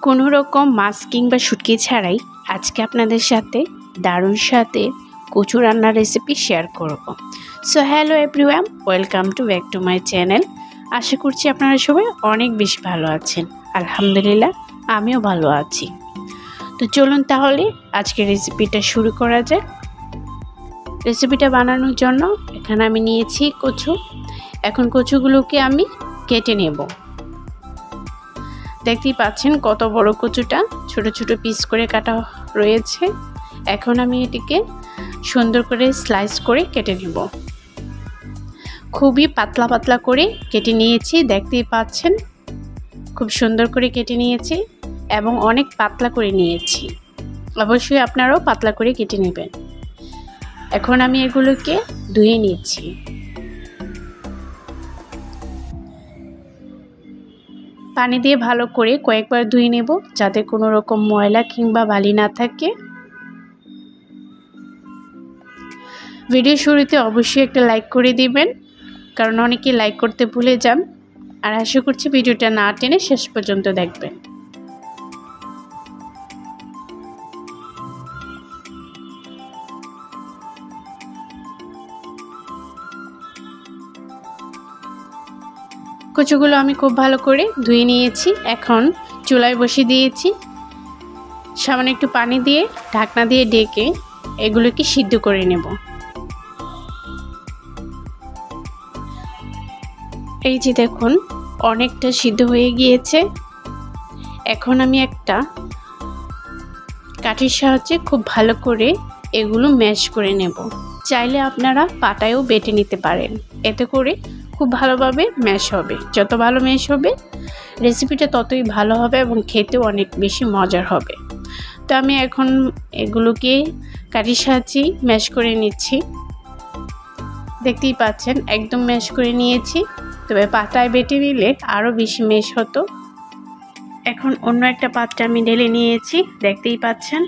কোনো রকম মাছ কিংবা শুটকি ছাড়াই আজকে আপনাদের সাথে দারুণ স্বাদে কচু রান্নার রেসিপি শেয়ার করব। So hello everyone, welcome to back to my channel. আশা করছি আপনারা সবাই অনেক বেশি ভালো আছেন। আলহামদুলিল্লাহ, আমিও ভালো আছি। তো চলুন তাহলে আজকে রেসিপিটা শুরু করা যাক। রেসিপিটা বানানোর জন্য এখানে আমি নিয়েছি কচু। এখন কচুগুলোকে আমি কেটে নেব। দেখতেই পাচ্ছেন কত বড় কচুটা, ছোট ছোট পিস করে কাটা রয়েছে। এখন আমি এটিকে সুন্দর করে স্লাইস করে কেটে নেব। খুবই পাতলা পাতলা করে কেটে নিয়েছি, দেখতেই পাচ্ছেন খুব সুন্দর করে কেটে নিয়েছি এবং অনেক পাতলা করে নিয়েছি। অবশ্যই আপনারাও পাতলা করে কেটে নেবেন। এখন আমি এগুলোকে ধুয়ে নিচ্ছি। পানি দিয়ে ভালো করে কয়েকবার ধুয়ে নেব, যাতে কোনো রকম ময়লা কিংবা বালি না থাকে। ভিডিও শুরুতে অবশ্যই একটা লাইক করে দিবেন, কারণ অনেকে লাইক করতে ভুলে যান। আর আশা করছি ভিডিওটা না টেনে শেষ পর্যন্ত দেখবেন। কচুগুলো আমি খুব ভালো করে ধুয়ে নিয়েছি। এখন চুলায় বসিয়ে দিয়েছি। সামান্য একটু পানি দিয়ে ঢাকনা দিয়ে ঢেকে এগুলোকে সিদ্ধ করে নেব। এই যে দেখুন, অনেকটা সিদ্ধ হয়ে গিয়েছে। এখন আমি একটা কাঠির সাহায্যে খুব ভালো করে এগুলো ম্যাশ করে নেব। চাইলে আপনারা পাটায়ও বেটে নিতে পারেন, এতে করে খুব ভালোভাবে ম্যাশ হবে। যত ভালো ম্যাশ হবে রেসিপিটা ততই ভালো হবে এবং খেতেও অনেক বেশি মজার হবে। তো আমি এখন এগুলোকে কাঠির সাহায্যে ম্যাশ করে নিচ্ছি। দেখতেই পাচ্ছেন একদম ম্যাশ করে নিয়েছি, তবে পাটায় বেটে নিলে আরও বেশি ম্যাশ হতো। এখন অন্য একটা পাত্রে আমি ঢেলে নিয়েছি, দেখতেই পাচ্ছেন।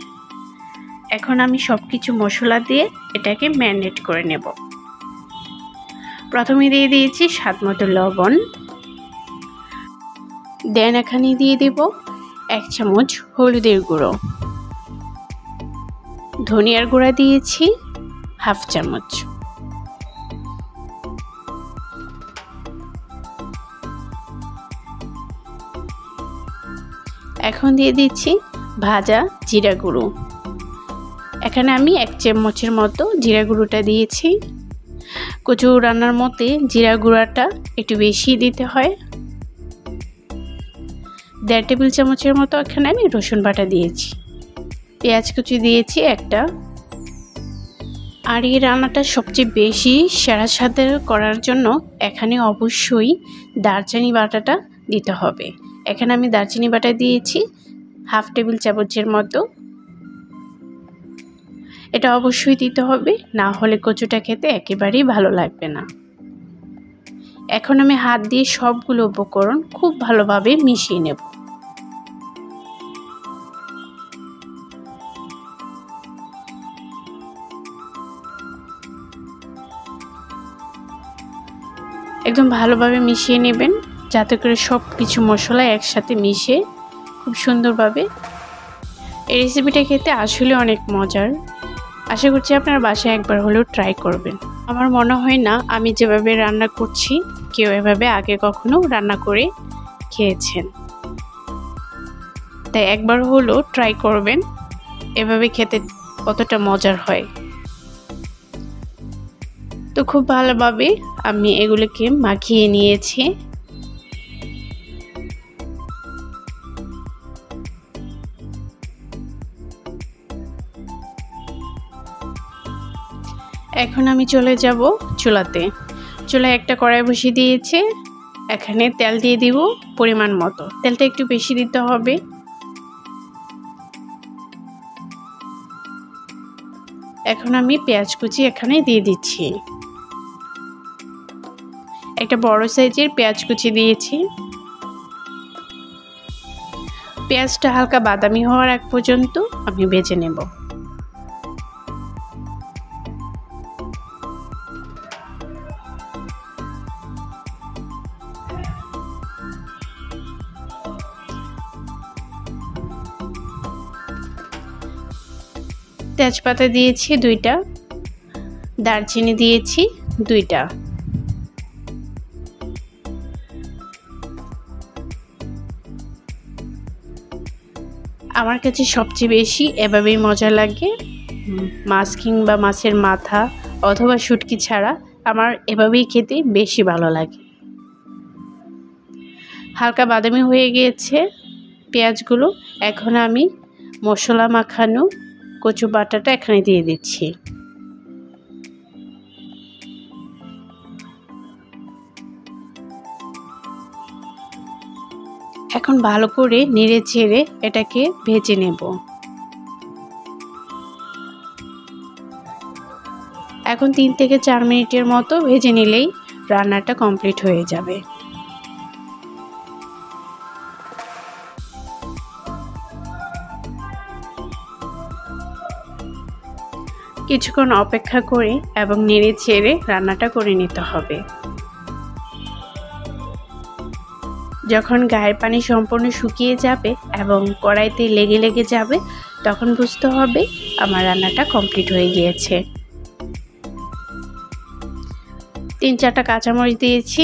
এখন আমি সব কিছু মশলা দিয়ে এটাকে ম্যারিনেট করে নেব। প্রথমে দিয়ে দিয়েছি স্বাদ মতো লবণ, দেন এখানে দিয়ে দেব 1 চামচ হলুদের গুঁড়ো, ধনিয়ার গুঁড়া দিয়েছি 1/2 চামচ, এখন দিয়ে দিচ্ছি ভাজা জিরা গুঁড়ো। এখানে আমি 1 চামচের মতো জিরা গুঁড়োটা দিয়েছি। কচু রান্নার মতে জিরা গুঁড়াটা একটু বেশি দিতে হয়। 1.5 টেবিল চামচের মতো এখানে আমি রসুন বাটা দিয়েছি। পেঁয়াজ কুচি দিয়েছি একটা। আর এই রান্নাটা সবচেয়ে বেশি সেরা স্বাদের করার জন্য এখানে অবশ্যই দারচিনি বাটাটা দিতে হবে। এখানে আমি দারচিনি বাটা দিয়েছি 1/2 টেবিল চামচের মতো। এটা অবশ্যই দিতে হবে, না হলে কচুটা খেতে একেবারেই ভালো লাগবে না। এখন আমি হাত দিয়ে সবগুলো উপকরণ খুব ভালোভাবে মিশিয়ে নেব। একদম ভালোভাবে মিশিয়ে নেবেন, যাতে করে সব কিছু মশলা একসাথে মিশে খুব সুন্দরভাবে। এই রেসিপিটা খেতে আসলে অনেক মজার। আশা করছি আপনার বাসায় একবার হলেও ট্রাই করবেন। আমার মনে হয় না আমি যেভাবে রান্না করছি কেউ এভাবে আগে কখনো রান্না করে খেয়েছেন। তাই একবার হলেও ট্রাই করবেন, এভাবে খেতে কতটা মজার হয়। তো খুব ভালোভাবে আমি এগুলোকে মাখিয়ে নিয়েছি। এখন আমি চলে যাব চুলাতে। চুলায় একটা কড়াই বসিয়ে দিয়েছি। এখানে তেল দিয়ে দিব পরিমাণ মতো। তেলটা একটু বেশি দিতে হবে। এখন আমি পেঁয়াজ কুচি এখানে দিয়ে দিচ্ছি। একটা বড় সাইজের পেঁয়াজ কুচি দিয়েছি। পেঁয়াজটা হালকা বাদামি হওয়ার আগ পর্যন্ত আমি ভেজে নেব। তেজপাতা দিয়েছি 2টা, দারচিনি দিয়েছি 2টা। আমার কাছে সবচেয়ে বেশি এভাবেই মজা লাগে, মাছ কিংবা মাছের মাথা অথবা শুটকি ছাড়া আমার এভাবেই খেতে বেশি ভালো লাগে। হালকা বাদামি হয়ে গিয়েছে পেঁয়াজগুলো। এখন আমি মশলা মাখানো কচু বাটাটা এখানে দিয়ে দিচ্ছি। এখন ভালো করে নেড়ে চেড়ে এটাকে ভেজে নেব। এখন 3 থেকে 4 মিনিটের মতো ভেজে নিলেই রান্নাটা কমপ্লিট হয়ে যাবে। কিছুক্ষণ অপেক্ষা করে এবং নেড়ে চেড়ে রান্নাটা করে নিতে হবে। যখন গায়ের পানি সম্পূর্ণ শুকিয়ে যাবে এবং কড়াইতে লেগে লেগে যাবে, তখন বুঝতে হবে আমার রান্নাটা কমপ্লিট হয়ে গিয়েছে। 3-4টা কাঁচামরিচ দিয়েছি,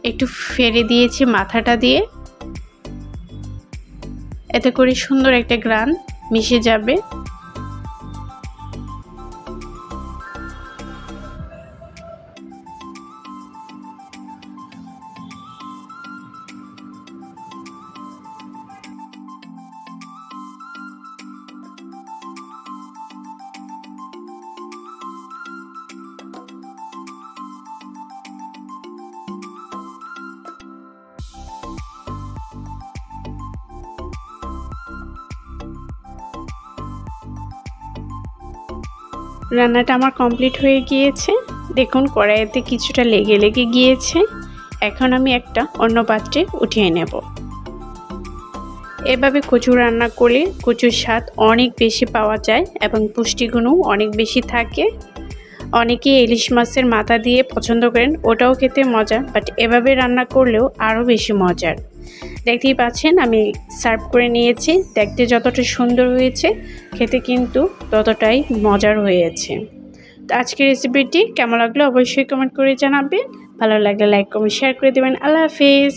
একটু ফেড়ে দিয়েছি মাথাটা দিয়ে, এতে করে সুন্দর একটা ঘ্রাণ মিশে যাবে। রান্নাটা আমার কমপ্লিট হয়ে গিয়েছে। দেখুন কড়াইতে কিছুটা লেগে লেগে গিয়েছে। এখন আমি একটা অন্য পাত্রে উঠিয়ে নেব। এভাবে কচু রান্না করলে কচুর স্বাদ অনেক বেশি পাওয়া যায় এবং পুষ্টিগুণও অনেক বেশি থাকে। অনেকে ইলিশ মাছের মাথা দিয়ে পছন্দ করেন, ওটাও খেতে মজা, বাট এভাবে রান্না করলেও আরও বেশি মজার। দেখতেই পাচ্ছেন আমি সার্ভ করে নিয়েছি। দেখতে যতটা সুন্দর হয়েছে, খেতে কিন্তু ততটাই মজার হয়েছে। তো আজকের রেসিপিটি কেমন লাগলো অবশ্যই কমেন্ট করে জানাবেন। ভালো লাগলে লাইক কমেন্ট শেয়ার করে দেবেন। আল্লাহ হাফেজ।